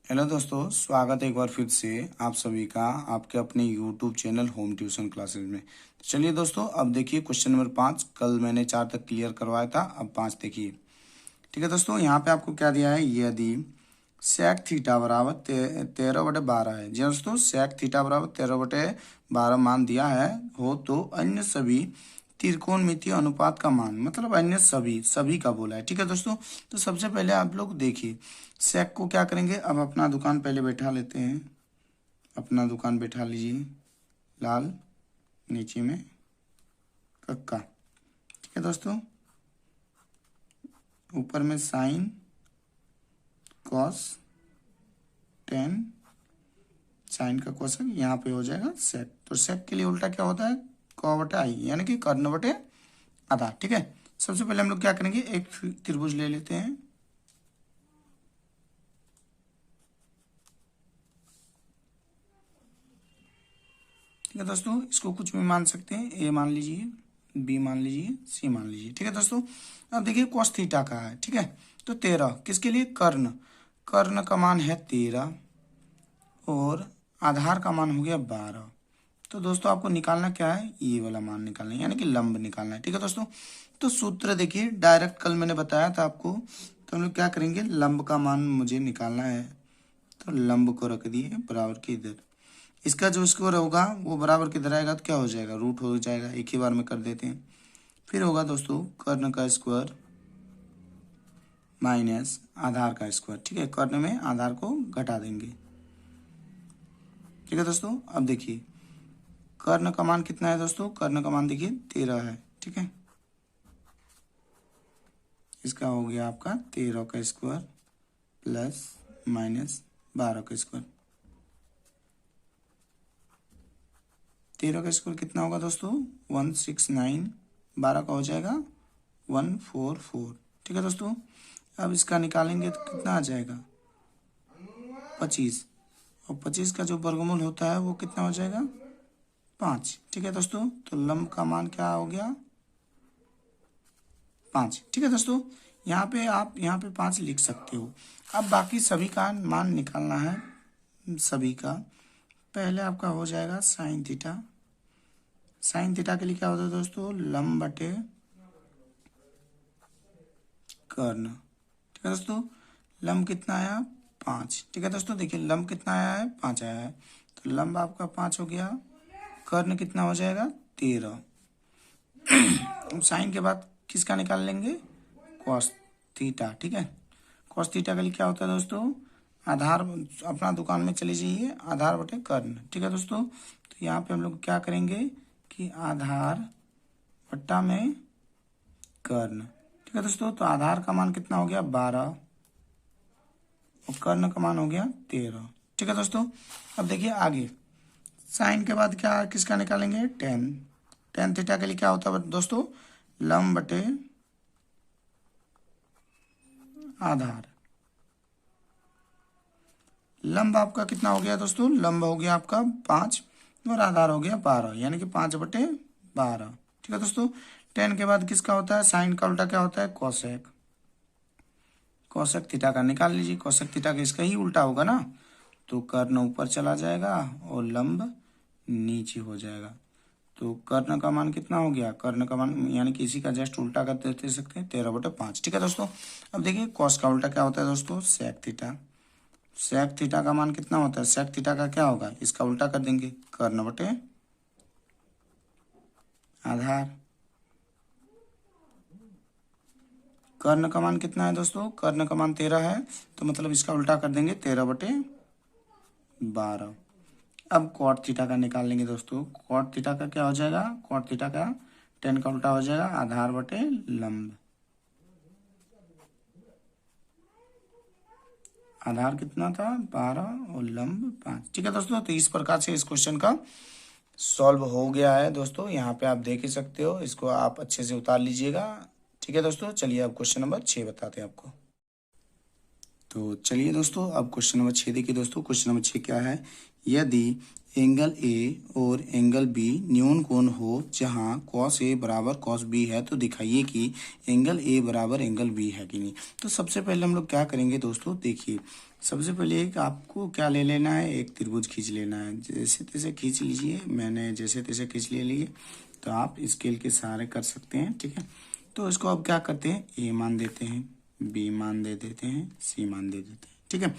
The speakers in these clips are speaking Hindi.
हेलो दोस्तों, स्वागत है एक बार फिर से आप सभी का आपके अपने YouTube channel home tuition classes में। तो चलिए दोस्तों, अब देखिए क्वेश्चन नंबर 5। कल मैंने 4 तक क्लियर करवाया था, अब 5 देखिए। ठीक है दोस्तों, यहाँ पे आपको क्या दिया है, यदि सेक थीटा बराबर 13/12 है। जी दोस्तों, सेक थीटा बराबर 13/12 मान दिया है हो तो अन्य सभी त्रिकोणमितीय अनुपात का मान, मतलब अन्य सभी सभी का बोला है। ठीक है दोस्तों, तो सबसे पहले आप लोग देखिए सेक को क्या करेंगे। अब अपना दुकान पहले बैठा लेते हैं, अपना दुकान बैठा लीजिए। लाल, नीचे में कक्का। ठीक है दोस्तों, ऊपर में साइन, कॉस, टेन, साइन का कोसक, यहाँ पे हो जाएगा सेक। तो सेक के लिए उल्टा क्या होता है, कौ/आई, यानी कि कर्ण/आधा। ठीक है, सबसे पहले हम लोग क्या करेंगे, एक त्रिभुज ले लेते हैं। ठीक है दोस्तों, इसको कुछ भी मान सकते हैं, ए मान लीजिए, बी मान लीजिए, सी मान लीजिए। ठीक है दोस्तों, अब देखिए कॉस थीटा का है। ठीक है, तो 13 किसके लिए, कर्ण। कर्ण का मान है 13 और आधार का मान हो गया 12। तो दोस्तों आपको निकालना क्या है, ये वाला मान निकालना है, यानी कि लंब निकालना है। ठीक है दोस्तों, तो सूत्र देखिए डायरेक्ट कल मैंने बताया था आपको। तो हम लोग क्या करेंगे, लंब का मान मुझे निकालना है, तो लंब को रख दिए बराबर के इधर। इसका जो स्क्वायर होगा वो बराबर किधर आएगा, तो क्या हो जाएगा, रूट हो जाएगा। एक ही बार में कर देते हैं। फिर होगा दोस्तों कर्ण का स्क्वायर माइनस आधार का स्क्वायर। ठीक है, कर्ण में आधार को घटा देंगे। ठीक है दोस्तों, अब देखिए कर्ण का मान कितना है दोस्तों, कर्ण का मान देखिए 13 है। ठीक है, इसका हो गया आपका 13 का स्क्वायर प्लस माइनस 12 का स्क्वायर। 13 का स्क्वायर कितना होगा दोस्तों, 169। 12 का हो जाएगा 144। ठीक है दोस्तों, अब इसका निकालेंगे तो कितना आ जाएगा, 25। और 25 का जो वर्गमूल होता है वो कितना हो जाएगा, 5। ठीक है दोस्तों, तो लंब का मान क्या हो गया, 5। ठीक है दोस्तों, यहाँ पे आप यहाँ पे 5 लिख सकते हो। अब बाकी सभी का मान निकालना है, सभी का। पहले आपका हो जाएगा साइन थीटा। साइन थीटा के लिए क्या होता है दोस्तों, लंब बटे कर्ण। ठीक है दोस्तों, लंब कितना आया, 5। ठीक है दोस्तों, देखिए लंब कितना आया है, 5 आया है। तो लंब आपका 5 हो गया, कर्ण कितना हो जाएगा, 13। अब साइन के बाद किसका निकाल लेंगे, कॉस थीटा। ठीक है, कॉस थीटा के लिए क्या होता है दोस्तों, आधार, अपना दुकान में चले जाइए, आधार बटे कर्ण। ठीक है दोस्तों, तो यहाँ पे हम लोग क्या करेंगे कि आधार बट्टा में कर्ण। ठीक है दोस्तों, तो आधार का मान कितना हो गया, 12 और कर्ण का मान हो गया 13। ठीक है दोस्तों, अब देखिए आगे साइन के बाद क्या किसका निकालेंगे, टेन। टेन थीटा के लिए क्या होता है दोस्तों, लंब बटे आधार। लंब आपका कितना हो गया दोस्तों, लंब हो गया आपका 5 और आधार हो गया 12, यानी कि 5/12। ठीक है दोस्तों, टेन के बाद किसका होता है, साइन का उल्टा क्या होता है, कोसेक। कोसेक थीटा का निकाल लीजिए, कोसेक थीटा का इसका ही उल्टा होगा ना, तो कर्ण ऊपर चला जाएगा और लंब नीचे हो जाएगा। तो कर्ण का मान कितना हो गया, कर्ण का मान यानी कि इसी का जस्ट उल्टा कर दे सकते हैं, 13/5। ठीक है दोस्तों, अब देखिए कॉस का उल्टा क्या होता है दोस्तों, सेक थीटा। सेक थीटा का मान कितना होता है, सेक थीटा का क्या होगा, इसका उल्टा कर देंगे, कर्ण बटे आधार। कर्ण का मान कितना है दोस्तों, कर्ण का मान 13 है, तो मतलब इसका उल्टा कर देंगे, 13/12। अब कॉट थीटा का निकाल लेंगे दोस्तों। कॉट थीटा का क्या हो जाएगा, कॉट थीटा का टेन का उल्टा हो जाएगा, आधार बटे लंब। आधार कितना था, 12 और लंब 5। ठीक है दोस्तों, तो इस प्रकार से इस क्वेश्चन का सॉल्व हो गया है दोस्तों। यहाँ पे आप देख ही सकते हो, इसको आप अच्छे से उतार लीजिएगा। ठीक है दोस्तों, चलिए अब क्वेश्चन नंबर 6 बताते हैं आपको। तो चलिए दोस्तों, अब क्वेश्चन नंबर 6 देखिए दोस्तों। क्वेश्चन नंबर 6 क्या है, यदि एंगल ए और एंगल बी न्यून कोण हो जहां कॉस ए बराबर कॉस बी है, तो दिखाइए कि एंगल ए बराबर एंगल बी है कि नहीं। तो सबसे पहले हम लोग क्या करेंगे दोस्तों, देखिए सबसे पहले एक आपको क्या ले लेना है, एक त्रिभुज खींच लेना है। जैसे तैसे खींच लीजिए, मैंने जैसे तैसे खींच ले लिए, तो आप स्केल के सहारे कर सकते हैं, ठीक है। तो इसको अब क्या करते हैं, ए मान देते हैं, बी मान दे देते हैं, सी मान दे देते हैं, ठीक है।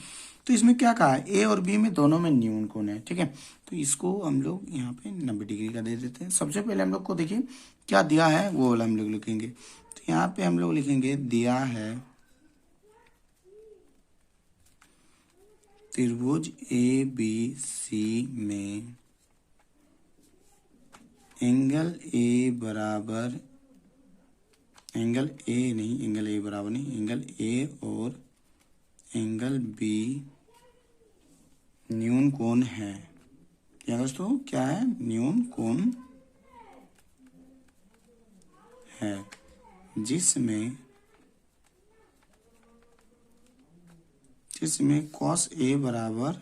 तो इसमें क्या कहा है, ए और बी में दोनों में न्यून कोण है, ठीक है। तो इसको हम लोग यहाँ पे 90 डिग्री का दे देते हैं। सबसे पहले हम लोग को देखिए क्या दिया है, वो वाला हम लोग लिखेंगे। तो यहाँ पे हम लोग लिखेंगे दिया है त्रिभुज ए बी सी में एंगल ए बराबर, एंगल ए नहीं, एंगल ए बराबर नहीं, एंगल ए और एंगल बी न्यून कोण है। क्या दोस्तों, क्या है, न्यून कोण है, जिसमें कॉस ए बराबर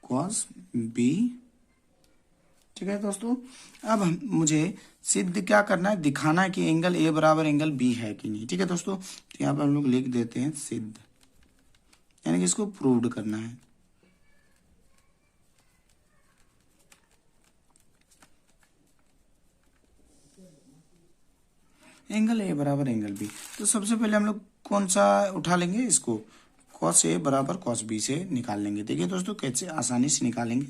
कॉस बी, ठीक है दोस्तों। अब मुझे सिद्ध क्या करना है, दिखाना है कि एंगल ए बराबर एंगल बी है कि नहीं, ठीक है दोस्तों। तो यहाँ पर हम लोग लिख देते हैं सिद्ध, यानी कि इसको प्रूव्ड करना है। एंगल ए बराबर एंगल बी, तो सबसे पहले हम लोग कौन सा उठा लेंगे, इसको कॉस ए बराबर कॉस बी से निकाल लेंगे। देखिए दोस्तों कैसे आसानी से निकालेंगे,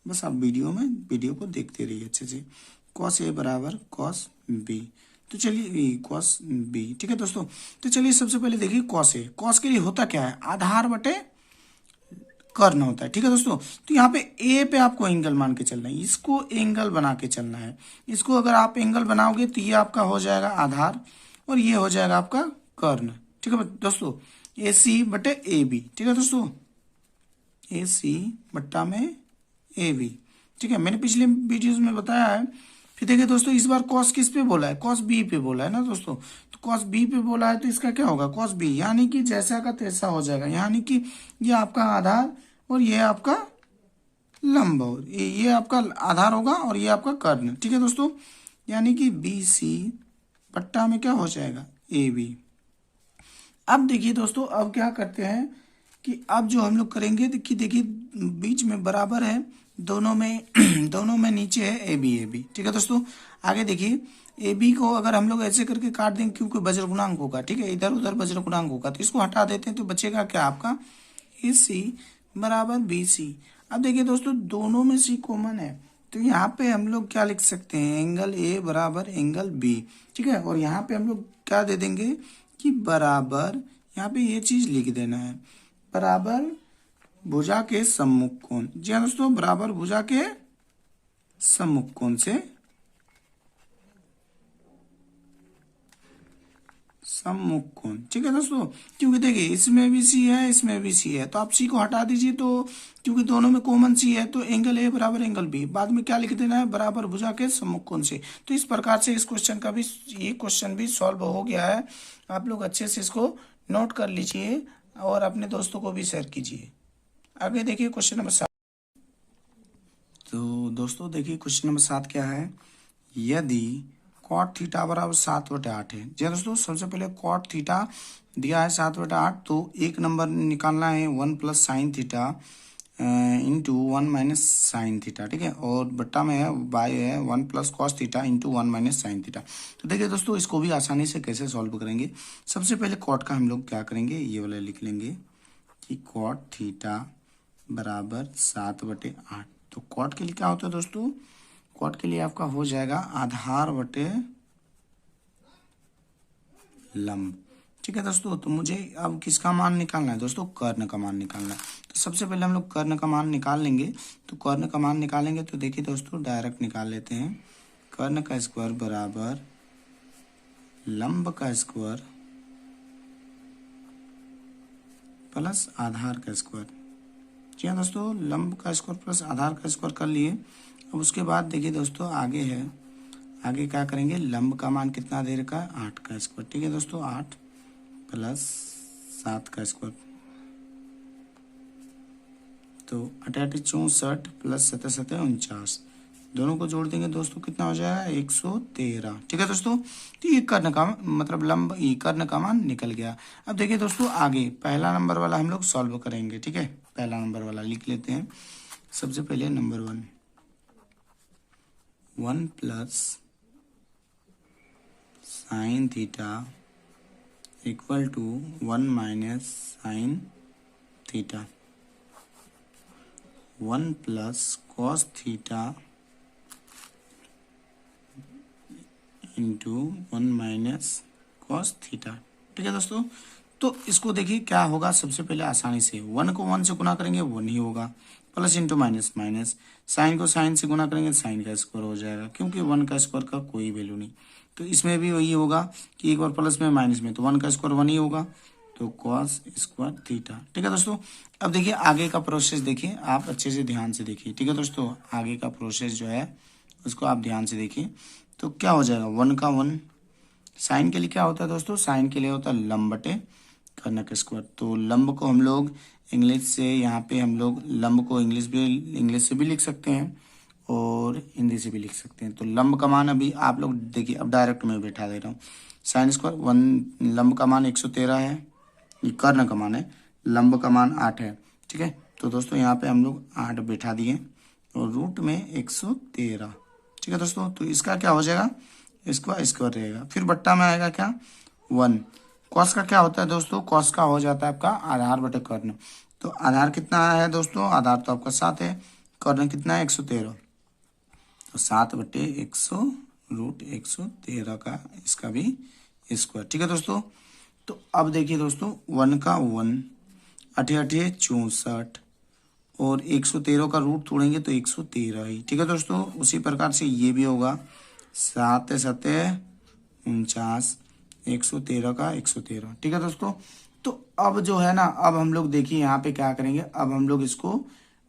बस आप वीडियो को देखते रहिए अच्छे से। कॉस ए बराबर कॉस बी, तो चलिए कॉस बी, ठीक है दोस्तों। तो चलिए सबसे पहले देखिए कॉस ए, कॉस के लिए होता क्या है, आधार बटे कर्ण होता है, ठीक है दोस्तों। तो यहाँ पे ए पे आपको एंगल मान के चलना है, इसको एंगल बना के चलना है। इसको अगर आप एंगल बनाओगे तो ये आपका हो जाएगा आधार और ये हो जाएगा आपका कर्ण, ठीक है दोस्तों। ए सी बटे ए बी, ठीक है दोस्तों, ए सी बट्टा में ए बी, ठीक है। मैंने पिछले वीडियोस में बताया है। फिर देखिए दोस्तों, इस बार कॉस किस पे बोला है, कॉस बी पे बोला है ना दोस्तों। तो कॉस बी पे बोला है तो इसका क्या होगा, कॉस बी, यानी कि जैसा का तैसा हो जाएगा, यानी कि ये आपका आधार और ये आपका लंब, और ये आपका आधार होगा और ये आपका कर्ण, ठीक है दोस्तों। यानी कि बी सी बट्टा में क्या हो जाएगा, ए बी। अब देखिए दोस्तों, अब क्या करते हैं कि अब जो हम लोग करेंगे कि देखिए बीच में बराबर है, दोनों में दोनों में नीचे है ए बी, ठीक है दोस्तों। आगे देखिए ए बी को अगर हम लोग ऐसे करके काट देंगे, क्योंकि वज्र गुणांक होगा, ठीक है, इधर उधर वज्र गुणांक होगा, तो इसको हटा देते हैं तो बचेगा क्या आपका, ए सी बराबर बी सी। अब देखिए दोस्तों, दोनों में सी कॉमन है, तो यहाँ पे हम लोग क्या लिख सकते हैं, एंगल ए बराबर एंगल बी, ठीक है। और यहाँ पे हम लोग क्या दे देंगे कि बराबर, यहाँ पे ये चीज लिख देना है, बराबर भुजा के सम्मुख कोण। जी हाँ दोस्तों, बराबर भुजा के सम्मुख कोण से सम्मुख कोण, ठीक है दोस्तों। क्योंकि देखिए इसमें भी सी है, इसमें भी सी है, तो आप सी को हटा दीजिए, तो क्योंकि दोनों में कॉमन सी है, तो एंगल ए बराबर एंगल बी, बाद में क्या लिख देना है, बराबर भुजा के सम्मुख कोण से। तो इस प्रकार से इस क्वेश्चन का भी, ये क्वेश्चन भी सॉल्व हो गया है। आप लोग अच्छे से इसको नोट कर लीजिए और अपने दोस्तों को भी शेयर कीजिए। आगे देखिए क्वेश्चन नंबर 7। तो दोस्तों देखिए क्वेश्चन नंबर 7 क्या है, यदि कॉट थीटा बराबर 7/8 है। जी दोस्तों, सबसे पहले कॉट थीटा दिया है 7/8, तो एक नंबर निकालना है 1 plus sine theta into 1 minus sine theta, ठीक है। और बट्टा में है बाय है 1 plus cos theta into 1 minus sine theta. तो देखिए दोस्तों, इसको भी आसानी से कैसे सॉल्व करेंगे। सबसे पहले कॉट का हम लोग क्या करेंगे, ये वाला लिख लेंगे कि कॉट थीटा बराबर 7/8। तो कॉट के लिए क्या होता है दोस्तों, कॉट के लिए आपका हो जाएगा आधार बटे लंब, ठीक है दोस्तों। तो मुझे अब किसका मान निकालना है दोस्तों, कर्ण का मान निकालना है। तो सबसे पहले हम लोग कर्ण का मान निकाल लेंगे। तो कर्ण का मान निकालेंगे तो देखिए दोस्तों, डायरेक्ट निकाल लेते हैं, कर्ण का स्क्वायर बराबर लंब का स्क्वायर प्लस आधार का स्क्वायर। जी हाँ दोस्तों, लंब का स्क्वायर प्लस आधार का स्क्वायर कर लिए। अब उसके बाद देखिए दोस्तों, आगे है, आगे क्या करेंगे, लंब का मान कितना दे रखा है, 8 का स्क्वायर, ठीक है दोस्तों, 8 प्लस 7 का स्क्वायर, तो 8×8 = 64 प्लस 7×7 = 49, दोनों को जोड़ देंगे दोस्तों कितना हो जाएगा 113। ठीक है दोस्तों, तो ये कर्ण का मतलब लंब, ये कर्ण का मान निकल गया। अब देखिए दोस्तों आगे पहला नंबर वाला हम लोग सॉल्व करेंगे। ठीक है, पहला नंबर वाला लिख लेते हैं। सबसे पहले number 1 plus sine theta equal to 1 minus sine theta, 1 plus cos theta into 1 minus cos theta. ठीक है दोस्तों, तो इसको देखिए क्या होगा, सबसे पहले आसानी से 1 को 1 से गुना करेंगे 1 ही होगा, plus into minus minus, sine को साइन से गुना करेंगे साइन का स्क्वायर हो जाएगा, क्योंकि 1 का स्क्वायर का कोई वैल्यू नहीं। तो इसमें भी वही होगा कि एक बार प्लस में माइनस में, तो 1 का स्क्वायर 1 ही होगा, तो कॉस स्क्वायर थीटा। ठीक है दोस्तों, अब देखिए आगे का प्रोसेस देखिए, आप अच्छे से ध्यान से देखिए। ठीक है दोस्तों, आगे का प्रोसेस जो है उसको आप ध्यान से देखिए। तो क्या हो जाएगा 1 का 1, साइन के लिए क्या होता है दोस्तों, साइन के लिए होता है लंब बटे कर्ण का स्क्वायर। तो लंब को हम लोग इंग्लिश से, यहाँ पे हम लोग लंब को इंग्लिश से भी लिख सकते हैं और हिंदी से भी लिख सकते हैं। तो लंब का मान अभी आप लोग देखिए, अब डायरेक्ट में बैठा दे रहा हूँ, साइन स्क्वायर 1, लंब का मान 113 है, ये कर्ण का मान है, लंब का मान 8 है। ठीक है, तो दोस्तों यहाँ पे हम लोग 8 बैठा दिए और रूट में 113। ठीक है दोस्तों, तो इसका क्या हो जाएगा, इसका स्क्वायर रहेगा, फिर बट्टा में आएगा क्या 1। कॉस का क्या होता है दोस्तों, कॉस का हो जाता है आपका आधार बटे कर्ण। तो आधार कितना है दोस्तों, आधार तो आपका 7 है, कर्ण कितना है 113, तो 7 बटे 100 रूट 113 का इसका भी स्क्वायर। ठीक है दोस्तों, तो अब देखिए दोस्तों 1 का 1, 8 8 64 और 113 का रूट तोड़ेंगे तो 113 ही। ठीक है दोस्तों, उसी प्रकार से ये भी होगा 7 7 49, 113 का 113। ठीक है दोस्तों, तो अब जो है ना, अब हम लोग देखिए यहाँ पे क्या करेंगे, अब हम लोग इसको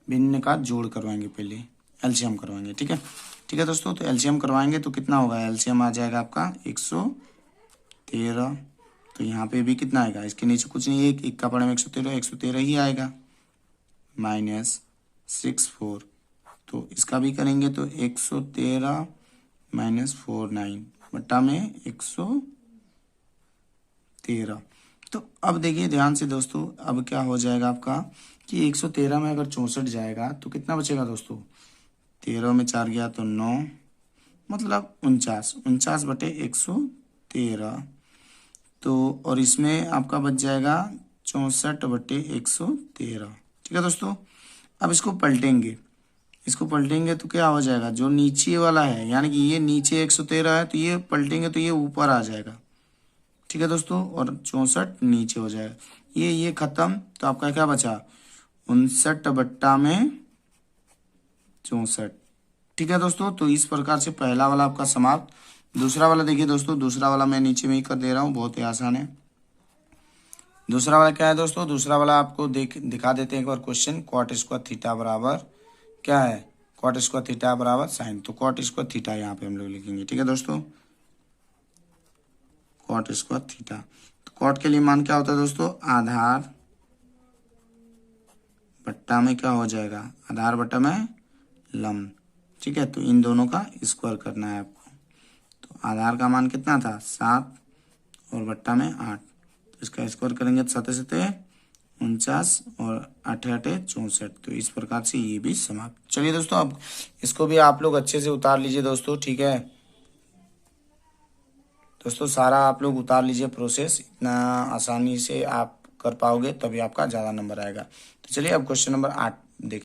भिन्न का जोड़ करवाएंगे, पहले एलसीएम करवाएंगे। ठीक है, ठीक है दोस्तों, तो एलसीएम करवाएंगे तो कितना होगा, एलसीएम आ जाएगा आपका 113। तो यहाँ पे भी कितना आएगा, इसके नीचे कुछ नहीं, एक का पड़े में 113 ही आएगा, माइनस 64। तो इसका भी करेंगे तो 113 माइनस 49 बट्टा में 113। तो अब देखिए ध्यान से दोस्तों, अब क्या हो जाएगा आपका कि 113 में अगर 64 जाएगा तो कितना बचेगा दोस्तों, 13 में 4 गया तो 9, मतलब 49 बटे 113। तो और इसमें आपका बच जाएगा 64 बटे 113। ठीक है दोस्तों, अब इसको पलटेंगे, इसको पलटेंगे तो क्या हो जाएगा, जो नीचे वाला है यानी कि ये नीचे 113 है, तो ये पलटेंगे तो ये ऊपर आ जाएगा। ठीक है दोस्तों, और 64 नीचे हो जाएगा, ये खत्म, तो आपका क्या बचा 59 बट्टा में 64। ठीक है दोस्तों, तो इस प्रकार से पहला वाला आपका समाप्त। दूसरा वाला देखिए दोस्तों, दूसरा वाला मैं नीचे में ही कर दे रहा हूँ, बहुत ही आसान है। दूसरा वाला क्या है दोस्तों, दूसरा वाला आपको दिखा देते हैं एक बार क्वेश्चन। कॉट स्क्वायर थीटा बराबर क्या है, कॉट स्क्वायर थीटा बराबर साइन, तो कॉट स्क्वायर थीटा यहाँ पे हम लोग लिखेंगे। ठीक है दोस्तों, कॉट स्क्वायर थीटा, तो कॉट के लिए मान क्या होता है दोस्तों, आधार बट्टा में क्या हो जाएगा, आधार बट्टा में लंब। ठीक है, तो इन दोनों का स्क्वायर करना है आपको। तो आधार का मान कितना था 7 और बट्टा में 8, तो इसका स्क्वायर करेंगे तो 7 7 49 और 8 8 64। तो इस प्रकार से ये भी समाप्त। चलिए दोस्तों, अब इसको भी आप लोग अच्छे से उतार लीजिए दोस्तों। ठीक है दोस्तों, सारा आप लोग उतार लीजिए प्रोसेस, इतना आसानी से आप कर पाओगे तभी आपका ज़्यादा नंबर आएगा। तो चलिए अब क्वेश्चन नंबर 8 देखिए।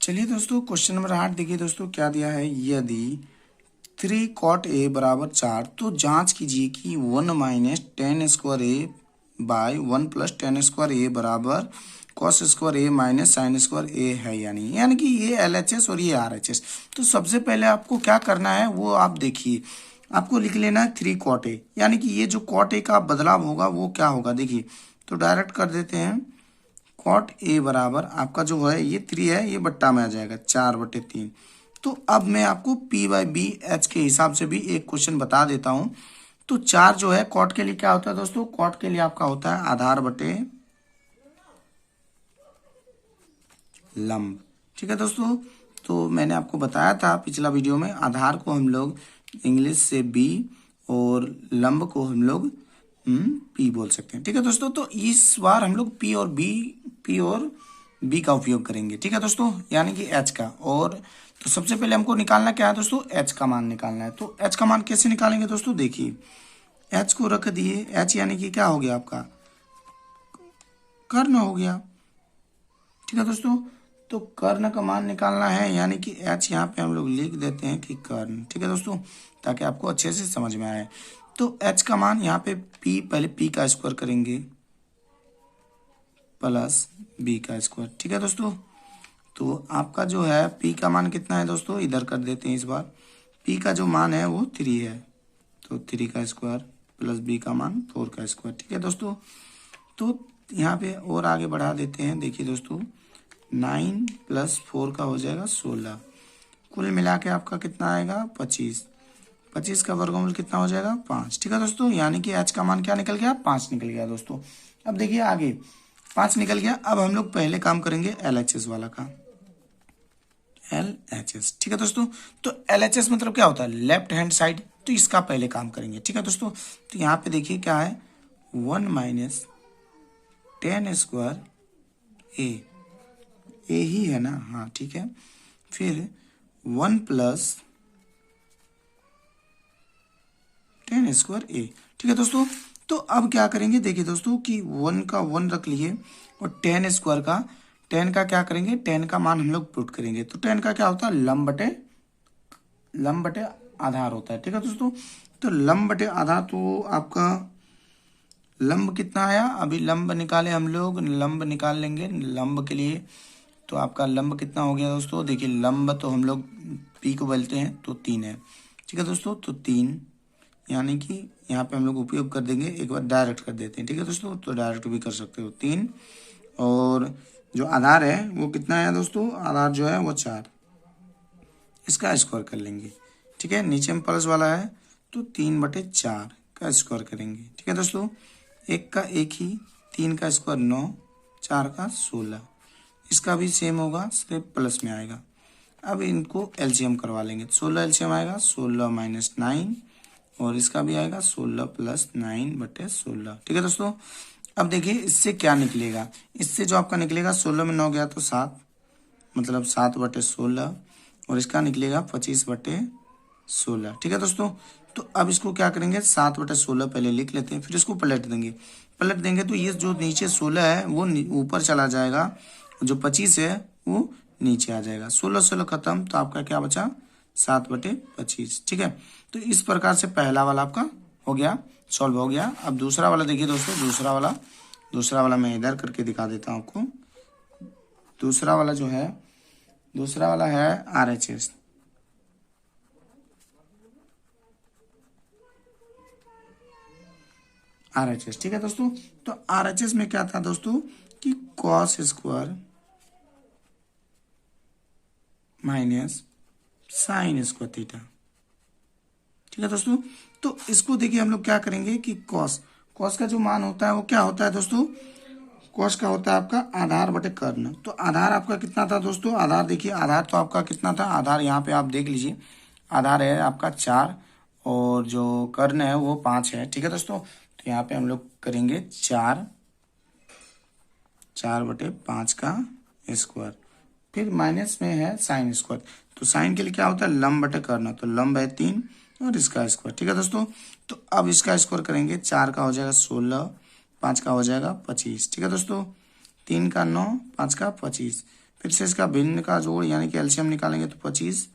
चलिए दोस्तों, क्वेश्चन नंबर 8 देखिए दोस्तों, क्या दिया है, यदि 3 cot a बराबर 4, तो जांच कीजिए कि 1 माइनस 10 स्क्वायर ए बाय 1 प्लस 10 स्क्वायर ए बराबर कॉस स्क्वायर ए माइनस साइन स्क्वायर ए है या नहीं, यानी कि ये LHS और ये RHS। तो सबसे पहले आपको क्या करना है वो आप देखिए, आपको लिख लेना है 3 cot a, यानी कि ये जो cot a का बदलाव होगा वो क्या होगा, देखिए तो डायरेक्ट कर देते हैं। cot a बराबर आपका जो है ये 3 है, ये बट्टा में आ जाएगा 4/3। तो अब मैं आपको P/B H के हिसाब से भी एक क्वेश्चन बता देता हूँ। तो 4 जो है कॉट के लिए क्या होता है दोस्तों, कॉट के लिए आपका होता है आधार बटे लंब। ठीक है दोस्तों, तो मैंने आपको बताया था पिछला वीडियो में, आधार को हम लोग इंग्लिश से बी और लंब को हम लोग पी बोल सकते हैं। ठीक है दोस्तों, तो इस बार हम लोग पी और बी का उपयोग करेंगे। ठीक है दोस्तों, यानी कि एच का। और तो सबसे पहले हमको निकालना क्या है दोस्तों, एच का मान निकालना है। तो एच का मान कैसे निकालेंगे दोस्तों, देखिए एच को रख दिए, एच यानी कि क्या हो गया आपका, कर्ण हो गया। ठीक है दोस्तों, तो कर्ण का मान निकालना है, यानी कि एच यहाँ पे हम लोग लिख देते हैं कि कर्ण। ठीक है दोस्तों, ताकि आपको अच्छे से समझ में आए। तो एच का मान यहाँ पे पी, पहले पी का स्क्वायर करेंगे प्लस बी का स्क्वायर। ठीक है दोस्तों, तो आपका जो है पी का मान कितना है दोस्तों, इधर कर देते हैं इस बार। पी का जो मान है वो 3 है, तो 3 का स्क्वायर प्लस बी का मान 4 का स्क्वायर। ठीक है दोस्तों, तो यहाँ पे और आगे बढ़ा देते हैं। देखिए दोस्तों 9 + 4 का हो जाएगा 16, कुल मिला के आपका कितना आएगा 25। 25 का वर्गमूल कितना हो जाएगा 5। ठीक है दोस्तों, यानी कि एच का मान क्या निकल गया, 5 निकल गया दोस्तों। अब देखिए आगे 5 निकल गया। अब हम लोग पहले काम करेंगे LHS वाला का, LHS। ठीक है दोस्तों, तो LHS मतलब क्या होता है, लेफ्ट हैंड साइड। तो इसका पहले काम करेंगे। ठीक है दोस्तों, तो यहाँ पे देखिए क्या है, 1 - 10² ए ही है ना, हाँ ठीक है। फिर 1 + 10² ए। ठीक है दोस्तों, तो अब क्या करेंगे, देखिए दोस्तों कि 1 का 1 रख लिए और 10² का 10 का क्या करेंगे, 10 का मान हम लोग पुट करेंगे। तो 10 का क्या होता है, लंब बटे आधार होता है। ठीक है दोस्तों, तो लंब बटे आधार, तो आपका लंब कितना आया, अभी लंब निकाले हम लोग, लंब निकाल लेंगे लंब के लिए। तो आपका लंब कितना हो गया दोस्तों, देखिए लंब तो हम लोग पी को बोलते हैं, तो 3 है। ठीक है दोस्तों, तो 3 यानी कि यहाँ पे हम लोग उपयोग कर देंगे, एक बार डायरेक्ट कर देते हैं। ठीक है दोस्तों, तो डायरेक्ट भी कर सकते हो 3। और जो आधार है वो कितना है दोस्तों, आधार जो है वो 4, इसका स्क्वायर कर लेंगे। ठीक है, नीचे में प्लस वाला है, तो 3/4 का स्क्वायर करेंगे। ठीक है दोस्तों, 1 का 1 ही, 3 का स्क्वायर 9, 4 का 16, इसका भी सेम होगा, सिर्फ प्लस में आएगा। अब इनको एलसीएम करवा लेंगे। 16 एलसीएम आएगा 16 - 9, और इसका भी आएगा 16 + 9/16। ठीक है दोस्तों, अब देखिए इससे क्या निकलेगा, इससे जो आपका निकलेगा 16 में 9 गया तो 7, मतलब 7/16, और इसका निकलेगा 25/16। ठीक है दोस्तों, तो अब इसको क्या करेंगे, 7/16 पहले लिख लेते हैं, फिर इसको पलट देंगे तो ये जो नीचे 16 है वो ऊपर चला जाएगा, जो 25 है वो नीचे आ जाएगा। 16 खत्म, तो आपका क्या बचा, 7/25। ठीक है, तो इस प्रकार से पहला वाला आपका हो गया, सॉल्व हो गया। अब दूसरा वाला देखिए दोस्तों, दूसरा वाला मैं इधर करके दिखा देता हूँ आपको। दूसरा वाला जो है, दूसरा वाला है RHS। ठीक है दोस्तों, तो RHS में क्या था दोस्तों कि cos² - sin² थीटा। ठीक है दोस्तों, तो इसको देखिए हम लोग क्या करेंगे कि कॉस का जो मान होता है वो क्या होता है दोस्तों, कॉस का होता है आपका आधार बटे कर्ण। तो आधार आपका कितना था दोस्तों, आधार देखिए, आधार तो आपका कितना था, आधार यहाँ पे आप देख लीजिए, आधार है आपका 4 और जो कर्ण है वो 5 है। ठीक है दोस्तों, तो यहाँ पे हम लोग करेंगे 4/5 का स्क्वायर, फिर माइनस में है sin²। तो साइन के लिए क्या होता है, लंब बटे कर्ण, तो लंब है 3 और इसका स्क्वायर। ठीक है दोस्तों, तो अब इसका स्क्वायर करेंगे, 4 का हो जाएगा 16, 5 का हो जाएगा 25। ठीक है दोस्तों, 3 का 9, 5 का 25, फिर से इसका भिन्न का जोड़ यानी कि एलसीएम निकालेंगे तो 25,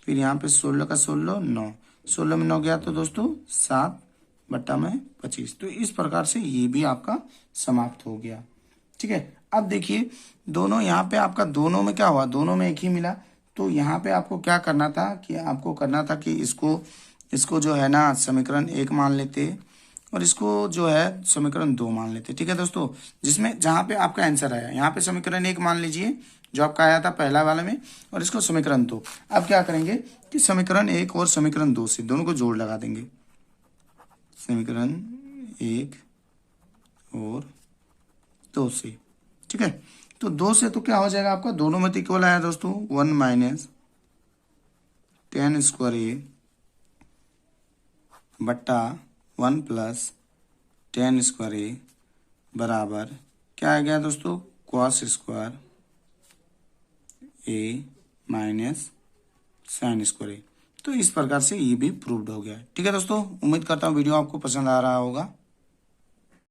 फिर यहाँ पे 16 का 16 9, 16 में 9 गया तो दोस्तों 7/25। तो इस प्रकार से ये भी आपका समाप्त हो गया। ठीक है, अब देखिए दोनों यहाँ पे आपका दोनों में क्या हुआ, दोनों में एक ही मिला। तो यहाँ पे आपको क्या करना था कि आपको करना था कि इसको जो है ना समीकरण 1 मान लेते और इसको जो है समीकरण 2 मान लेते। ठीक है दोस्तों, जिसमें जहाँ पे आपका आंसर आया, यहाँ पे समीकरण 1 मान लीजिए जो आपका आया था पहला वाले में, और इसको समीकरण 2। अब क्या करेंगे कि समीकरण 1 और समीकरण 2 से दोनों को जोड़ लगा देंगे। समीकरण 1 और 2 से। ठीक है, तो 2 से तो क्या हो जाएगा आपका, दोनों में इक्वल आया दोस्तों, 1 माइनस tan स्क्वायर ए बट्टा 1 प्लस tan स्क्वायर ए बराबर क्या आ गया दोस्तों, cos स्क्वायर ए माइनस साइन स्क्वायर ए। तो इस प्रकार से ये भी प्रूव्ड हो गया। ठीक है दोस्तों, उम्मीद करता हूँ वीडियो आपको पसंद आ रहा होगा।